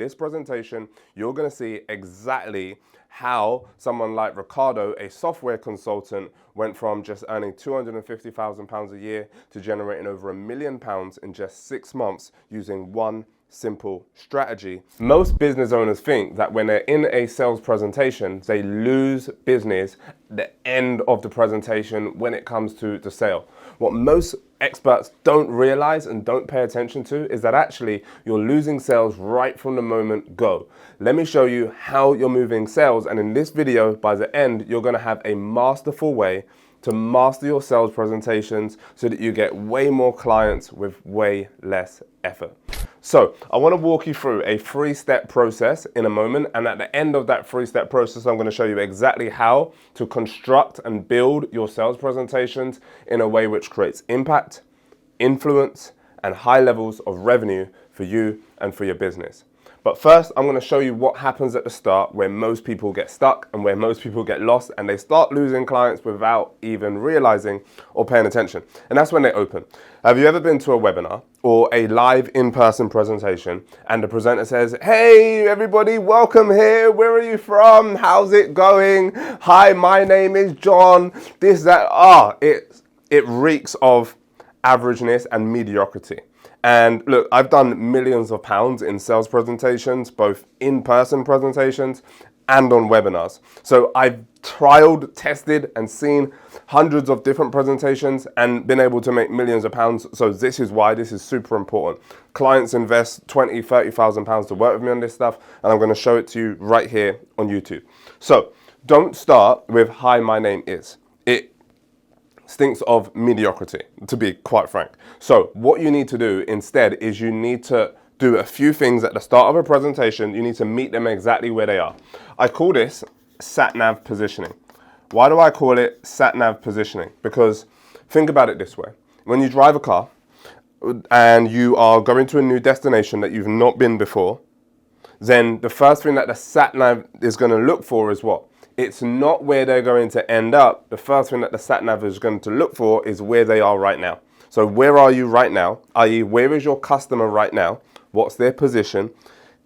this presentation, you're going to see exactly how someone like Ricardo, a software consultant, went from just earning £250,000 a year to generating over £1 million in just 6 months using one simple strategy. Most business owners think that when they're in a sales presentation, they lose business at the end of the presentation when it comes to the sale. What most experts don't realize and don't pay attention to is that actually you're losing sales right from the moment go. Let me show you how you're moving sales, and in this video, by the end, you're going to have a masterful way to master your sales presentations so that you get way more clients with way less effort. So I want to walk you through a 3-step process in a moment, and at the end of that 3-step process, I'm going to show you exactly how to construct and build your sales presentations in a way which creates impact, influence, and high levels of revenue for you and for your business. But first, I'm going to show you what happens at the start where most people get stuck and where most people get lost and they start losing clients without even realizing or paying attention. And that's when they open. Have you ever been to a webinar or a live in-person presentation and the presenter says, "Hey everybody, welcome here. Where are you from? How's it going? Hi, my name is John." This, that, it reeks of averageness and mediocrity. And look, I've done millions of pounds in sales presentations, both in-person presentations and on webinars. So I've trialed, tested, and seen hundreds of different presentations and been able to make millions of pounds. So this is why this is super important. Clients invest £20,000, £30,000 to work with me on this stuff, and I'm going to show it to you right here on YouTube. So don't start with, "Hi, my name is." It stinks of mediocrity, to be quite frank. So what you need to do instead is you need to do a few things at the start of a presentation. You need to meet them exactly where they are. I call this sat-nav positioning. Why do I call it sat-nav positioning? Because think about it this way. When you drive a car and you are going to a new destination that you've not been before, then the first thing that the sat-nav is going to look for is what? It's not where they're going to end up. The first thing that the sat-nav is going to look for is where they are right now. So where are you right now? I.e., where is your customer right now? What's their position?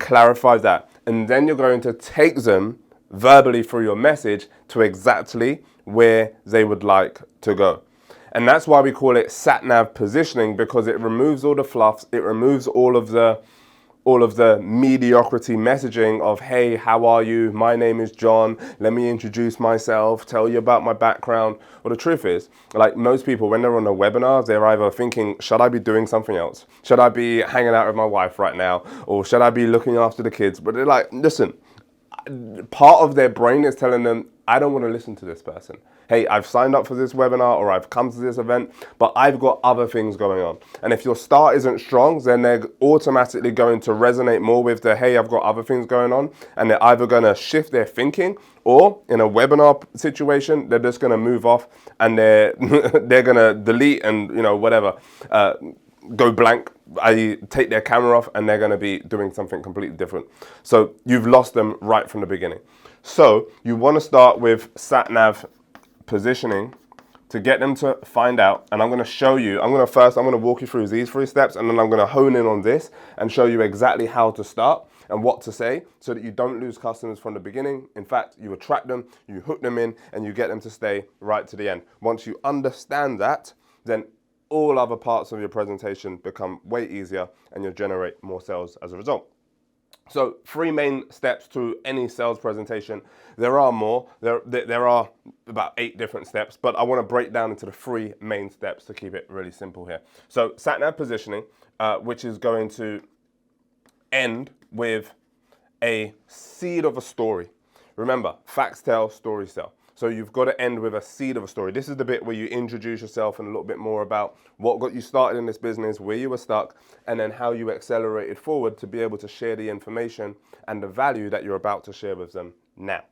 Clarify that. And then you're going to take them verbally through your message to exactly where they would like to go. And that's why we call it sat-nav positioning, because it removes all the fluffs. It removes all of the mediocrity messaging of, "Hey, how are you? My name is John. Let me introduce myself, tell you about my background." Well, the truth is, like most people, when they're on a webinar, they're either thinking, should I be doing something else? Should I be hanging out with my wife right now? Or should I be looking after the kids? But they're like, listen, part of their brain is telling them, I don't want to listen to this person. Hey, I've signed up for this webinar or I've come to this event, but I've got other things going on. And if your start isn't strong, then they're automatically going to resonate more with the, hey, I've got other things going on. And they're either going to shift their thinking, or in a webinar situation, they're just going to move off and they're going to delete and, whatever, go blank, i.e. take their camera off, and they're going to be doing something completely different. So you've lost them right from the beginning. So you want to start with sat-nav positioning to get them to find out. And I'm going to show you, I'm going to walk you through these 3 steps, and then I'm going to hone in on this and show you exactly how to start and what to say so that you don't lose customers from the beginning. In fact, you attract them, you hook them in, and you get them to stay right to the end. Once you understand that, then all other parts of your presentation become way easier and you'll generate more sales as a result. So 3 main steps to any sales presentation. There are more. There are about 8 different steps, but I want to break down into the 3 main steps to keep it really simple here. So sat-nav positioning, which is going to end with a seed of a story. Remember, facts tell, stories sell. So you've got to end with a seed of a story. This is the bit where you introduce yourself and a little bit more about what got you started in this business, where you were stuck, and then how you accelerated forward to be able to share the information and the value that you're about to share with them now.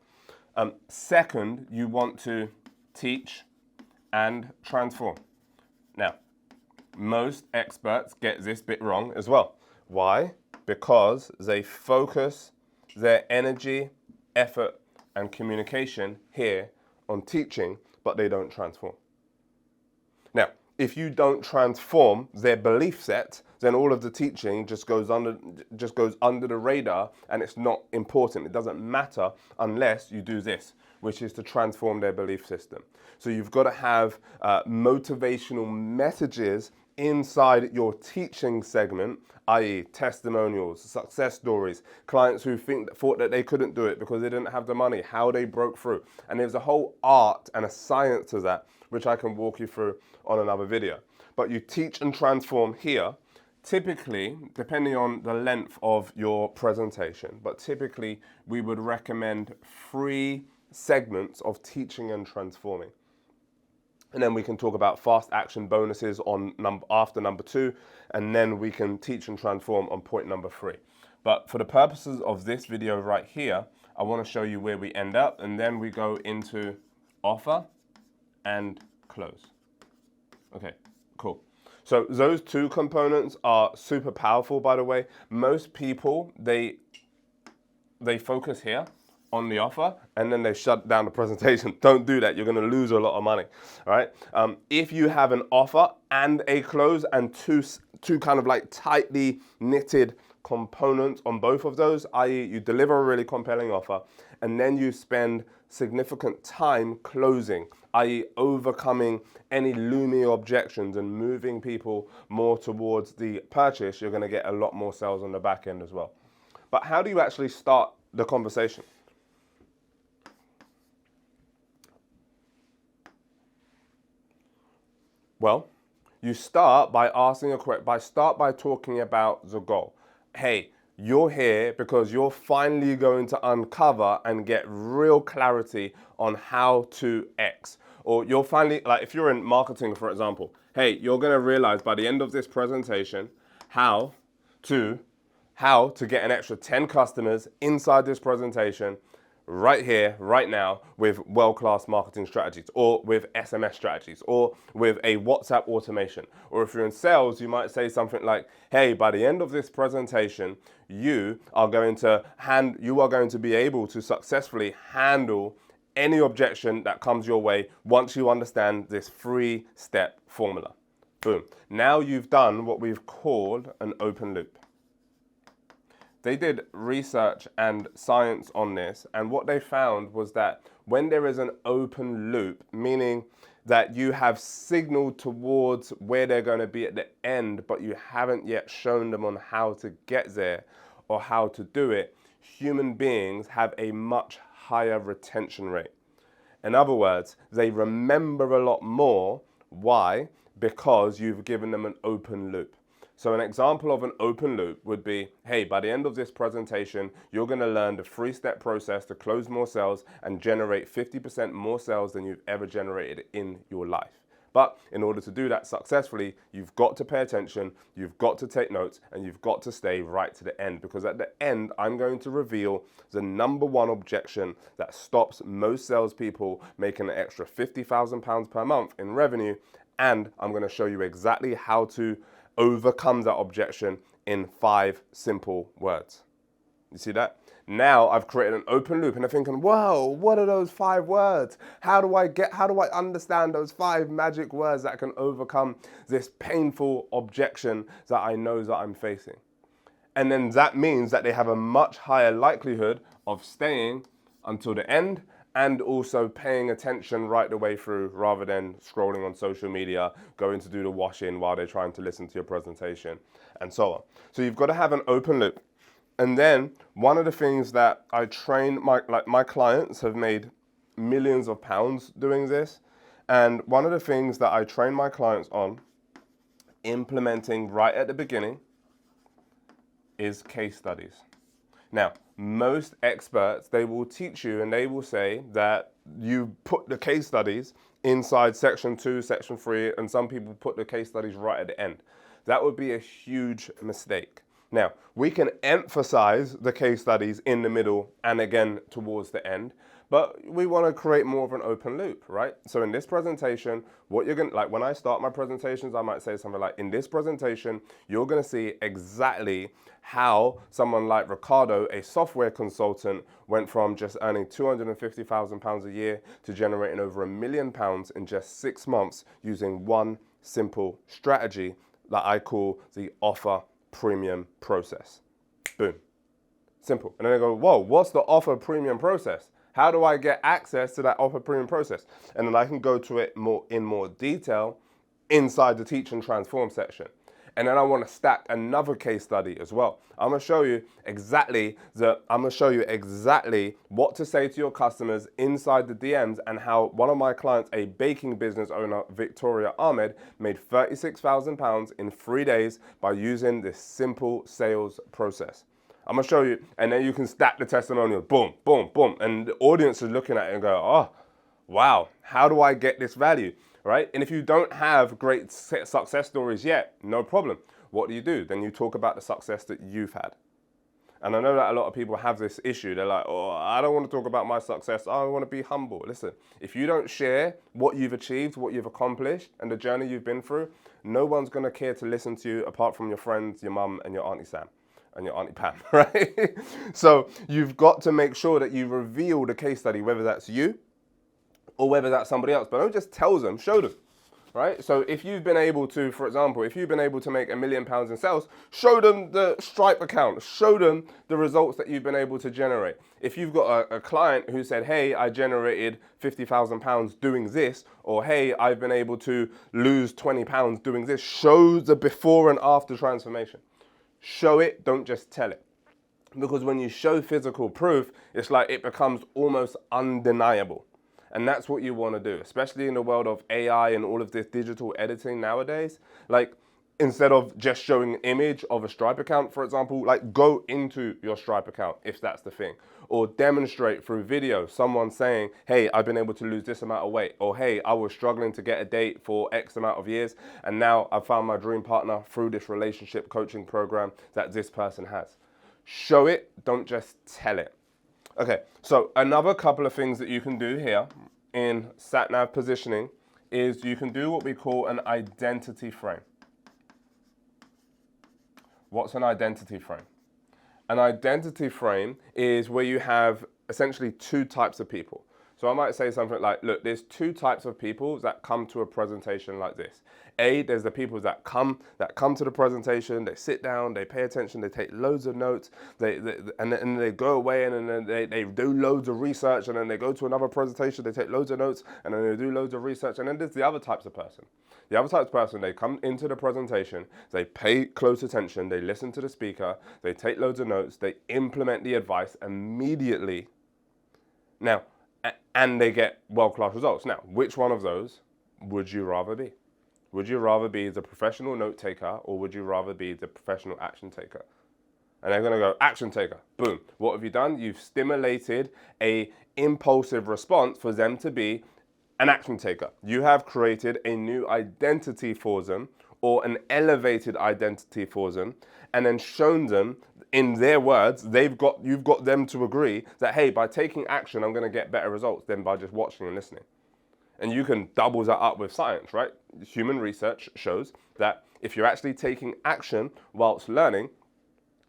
Second, you want to teach and transform. Now, most experts get this bit wrong as well. Why? Because they focus their energy, effort, and communication here on teaching, but they don't transform. Now, if you don't transform their belief set, then all of the teaching just goes under the radar, and it's not important. It doesn't matter unless you do this, which is to transform their belief system. So you've got to have motivational messages inside your teaching segment, i.e. testimonials, success stories, clients who thought that they couldn't do it because they didn't have the money, how they broke through. And there's a whole art and a science to that, which I can walk you through on another video. But you teach and transform here, typically, depending on the length of your presentation, but typically we would recommend 3 segments of teaching and transforming. And then we can talk about fast action bonuses on after number 2, and then we can teach and transform on point number 3. But for the purposes of this video right here, I want to show you where we end up, and then we go into offer and close. Okay, cool. So those 2 components are super powerful, by the way. Most people, they focus here on the offer, and then they shut down the presentation. Don't do that. You're going to lose a lot of money. All right. If you have an offer and a close and two kind of like tightly knitted components on both of those, i.e. you deliver a really compelling offer, and then you spend significant time closing, i.e. overcoming any looming objections and moving people more towards the purchase, you're going to get a lot more sales on the back end as well. But how do you actually start the conversation? Well, you start by asking a question, by talking about the goal. Hey, you're here because you're finally going to uncover and get real clarity on how to X. Or you're finally, like if you're in marketing, for example, hey, you're going to realize by the end of this presentation how to get an extra 10 customers inside this presentation right here, right now, with world-class marketing strategies, or with SMS strategies, or with a WhatsApp automation. Or if you're in sales, you might say something like, hey, by the end of this presentation, you are going to be able to successfully handle any objection that comes your way once you understand this 3-step formula. Boom. Now you've done what we've called an open loop. They did research and science on this, and what they found was that when there is an open loop, meaning that you have signaled towards where they're going to be at the end, but you haven't yet shown them on how to get there or how to do it, human beings have a much higher retention rate. In other words, they remember a lot more. Why? Because you've given them an open loop. So an example of an open loop would be, hey, by the end of this presentation, you're going to learn the 3-step process to close more sales and generate 50% more sales than you've ever generated in your life. But in order to do that successfully, you've got to pay attention, you've got to take notes, and you've got to stay right to the end. Because at the end, I'm going to reveal the number 1 objection that stops most salespeople making an extra £50,000 per month in revenue. And I'm going to show you exactly how to overcome that objection in 5 simple words. You see that? Now I've created an open loop, and they're thinking, whoa, what are those 5 words? How do I understand those 5 magic words that can overcome this painful objection that I know that I'm facing? And then that means that they have a much higher likelihood of staying until the end, and also paying attention right the way through rather than scrolling on social media, going to do the washing while they're trying to listen to your presentation, and so on. So you've got to have an open loop. And then one of the things that I train my clients have made millions of pounds doing this. And one of the things that I train my clients on implementing right at the beginning is case studies. Now, most experts, they will teach you and they will say that you put the case studies inside section 2, section 3, and some people put the case studies right at the end. That would be a huge mistake. Now, we can emphasize the case studies in the middle and again towards the end, but we want to create more of an open loop, right? So in this presentation, what you're going to, like when I start my presentations, I might say something like, in this presentation, you're going to see exactly how someone like Ricardo, a software consultant, went from just earning £250,000 a year to generating over £1 million in just 6 months using one simple strategy that I call the offer premium process. Boom. Simple. And then they go, whoa, what's the offer premium process? How do I get access to that offer premium process? And then I can go to it in more detail inside the Teach and Transform section. And then I want to stack another case study as well. I'm going to show you exactly what to say to your customers inside the DMs, and how one of my clients, a baking business owner, Victoria Ahmed, made £36,000 in 3 days by using this simple sales process. I'm going to show you, and then you can stack the testimonials. Boom, boom, boom. And the audience is looking at it and go, oh, wow, how do I get this value? Right? And if you don't have great success stories yet, no problem. What do? Then you talk about the success that you've had. And I know that a lot of people have this issue. They're like, oh, I don't want to talk about my success. I want to be humble. Listen, if you don't share what you've achieved, what you've accomplished, and the journey you've been through, no one's going to care to listen to you apart from your friends, your mum, and your Auntie Sam. And your Auntie Pam, right? So you've got to make sure that you reveal the case study, whether that's you or whether that's somebody else. But don't just tell them, show them, right? So if you've been able to, for example, if you've been able to make £1 million in sales, show them the Stripe account, show them the results that you've been able to generate. If you've got a client who said, hey, I generated £50,000 doing this, or hey, I've been able to lose 20 pounds doing this, show the before and after transformation. Show it, don't just tell it. Because when you show physical proof, it's like it becomes almost undeniable. And that's what you want to do, especially in the world of AI and all of this digital editing nowadays. Like, instead of just showing an image of a Stripe account, for example, like go into your Stripe account if that's the thing. Or demonstrate through video, someone saying, hey, I've been able to lose this amount of weight. Or hey, I was struggling to get a date for X amount of years, and now I've found my dream partner through this relationship coaching program that this person has. Show it, don't just tell it. Okay, so another couple of things that you can do here in SatNav positioning is you can do what we call an identity frame. What's an identity frame? An identity frame is where you have essentially two types of people. So I might say something like, look, there's two types of people that come to a presentation like this. There's the people that come to the presentation, they sit down, they pay attention, they take loads of notes, and then they go away and then they do loads of research, and then they go to another presentation, they take loads of notes, and then they do loads of research. And then there's the other types of person. The other types of person, they come into the presentation, they pay close attention, they listen to the speaker, they take loads of notes, they implement the advice immediately. Now, and they get world-class results. Now, which one of those would you rather be? Would you rather be the professional note taker, or would you rather be the professional action taker? And they're going to go, action taker. Boom. What have you done? You've stimulated a impulsive response for them to be an action taker. You have created a new identity for them, or an elevated identity for them, and then shown them in their words, you've got them to agree that, hey, by taking action, I'm going to get better results than by just watching and listening. And you can double that up with science, right? Human research shows that if you're actually taking action whilst learning,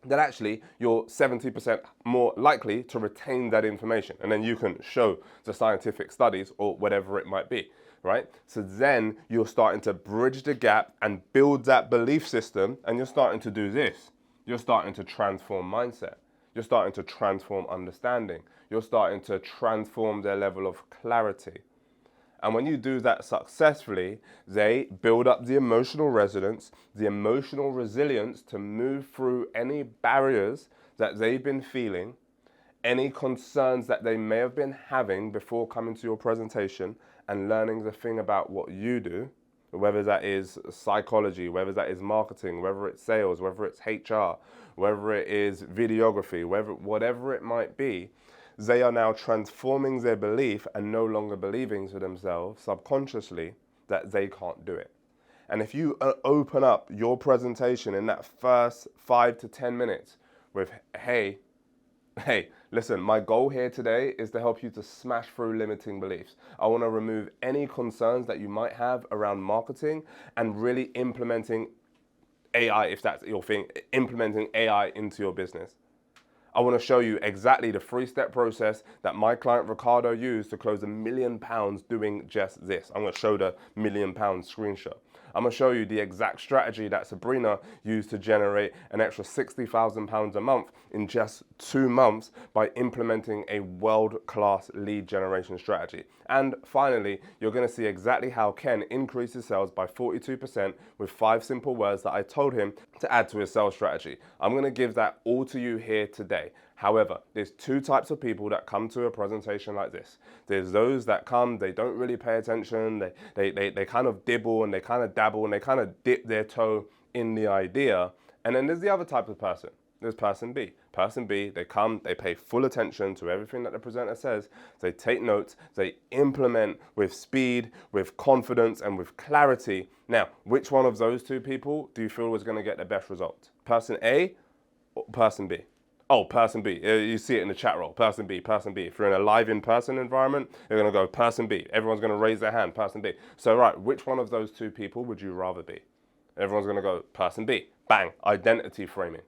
then actually you're 70% more likely to retain that information. And then you can show the scientific studies or whatever it might be, right? So then you're starting to bridge the gap and build that belief system, and you're starting to do this. You're starting to transform mindset. You're starting to transform understanding. You're starting to transform their level of clarity. And when you do that successfully, they build up the emotional resonance, the emotional resilience to move through any barriers that they've been feeling, any concerns that they may have been having before coming to your presentation and learning the thing about what you do, whether that is psychology, whether that is marketing, whether it's sales, whether it's HR, whether it is videography, whatever it might be. They are now transforming their belief and no longer believing to themselves subconsciously that they can't do it. And if you open up your presentation in that first 5 to 10 minutes with, hey, listen, my goal here today is to help you to smash through limiting beliefs. I want to remove any concerns that you might have around marketing and really implementing AI, if that's your thing, implementing AI into your business. I want to show you exactly the 3-step process that my client Ricardo used to close £1 million doing just this. I'm going to show the £1 million screenshot. I'm going to show you the exact strategy that Sabrina used to generate an extra £60,000 a month in just 2 months by implementing a world-class lead generation strategy. And finally, you're going to see exactly how Ken increased his sales by 42% with 5 simple words that I told him to add to his sales strategy. I'm going to give that all to you here today. However, there's 2 types of people that come to a presentation like this. There's those that come, they don't really pay attention, they kind of dibble and they kind of dabble and they kind of dip their toe in the idea. And then there's the other type of person. There's person B. Person B, they come, they pay full attention to everything that the presenter says, they take notes, they implement with speed, with confidence, and with clarity. Now, which one of those 2 people do you feel was going to get the best result? Person A or person B? Oh, person B. You see it in the chat roll. Person B, person B. If you're in a live in-person environment, you're going to go person B. Everyone's going to raise their hand, person B. So, right, which one of those 2 people would you rather be? Everyone's going to go person B. Bang, identity framing.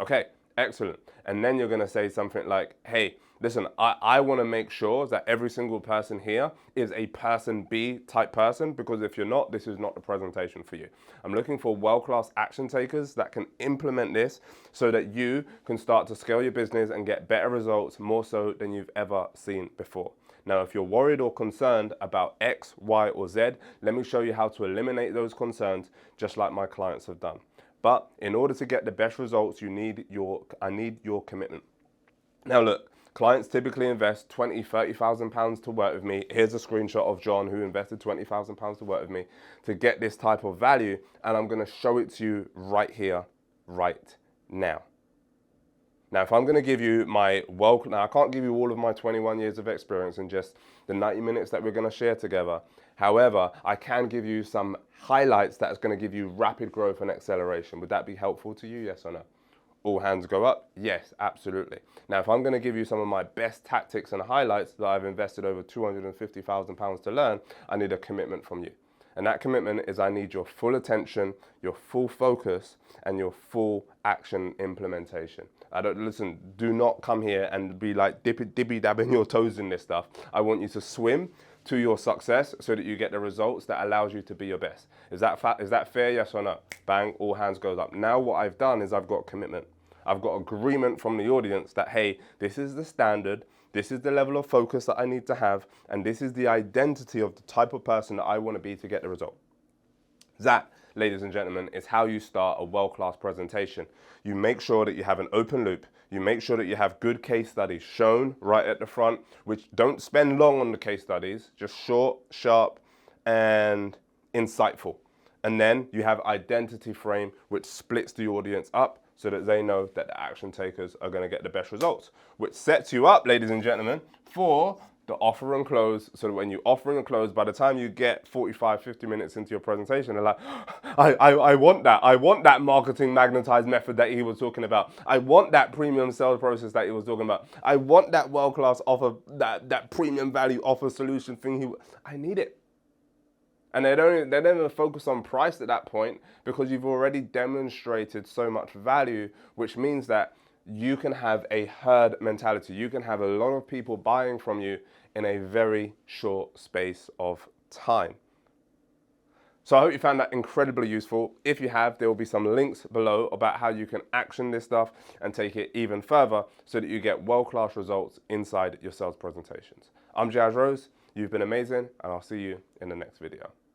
Okay, excellent. And then you're going to say something like, hey, listen, I want to make sure that every single person here is a person B type person, because if you're not, this is not the presentation for you. I'm looking for world-class action takers that can implement this so that you can start to scale your business and get better results more so than you've ever seen before. Now, if you're worried or concerned about X, Y, or Z, let me show you how to eliminate those concerns just like my clients have done. But in order to get the best results, I need your commitment. Now look, clients typically invest £20,000, £30,000 to work with me. Here's a screenshot of John who invested £20,000 to work with me to get this type of value. And I'm going to show it to you right here, right now. Now, if I'm going to give you now I can't give you all of my 21 years of experience in just the 90 minutes that we're going to share together. However, I can give you some highlights that's going to give you rapid growth and acceleration. Would that be helpful to you? Yes or no? All hands go up? Yes, absolutely. Now, if I'm going to give you some of my best tactics and highlights that I've invested over £250,000 to learn, I need a commitment from you. And that commitment is I need your full attention, your full focus, and your full action implementation. Listen, do not come here and be like dibby-dabbing your toes in this stuff. I want you to swim to your success so that you get the results that allows you to be your best. Is that fair? Yes or no? Bang, all hands goes up. Now what I've done is I've got commitment. I've got agreement from the audience that, hey, this is the standard, this is the level of focus that I need to have, and this is the identity of the type of person that I want to be to get the result. That, ladies and gentlemen, is how you start a world-class presentation. You make sure that you have an open loop. You make sure that you have good case studies shown right at the front, which don't spend long on the case studies, just short, sharp, and insightful. And then you have identity frame, which splits the audience up so that they know that the action takers are going to get the best results, which sets you up, ladies and gentlemen, for the offer and close. So that when you offer and close, by the time you get 45, 50 minutes into your presentation, they're like, I want that. I want that marketing magnetized method that he was talking about. I want that premium sales process that he was talking about. I want that world-class offer, that premium value offer solution thing. I need it. And they don't even focus on price at that point because you've already demonstrated so much value, which means that you can have a herd mentality. You can have a lot of people buying from you in a very short space of time. So I hope you found that incredibly useful. If you have, there will be some links below about how you can action this stuff and take it even further so that you get world-class results inside your sales presentations. I'm Jazz Rose. You've been amazing, and I'll see you in the next video.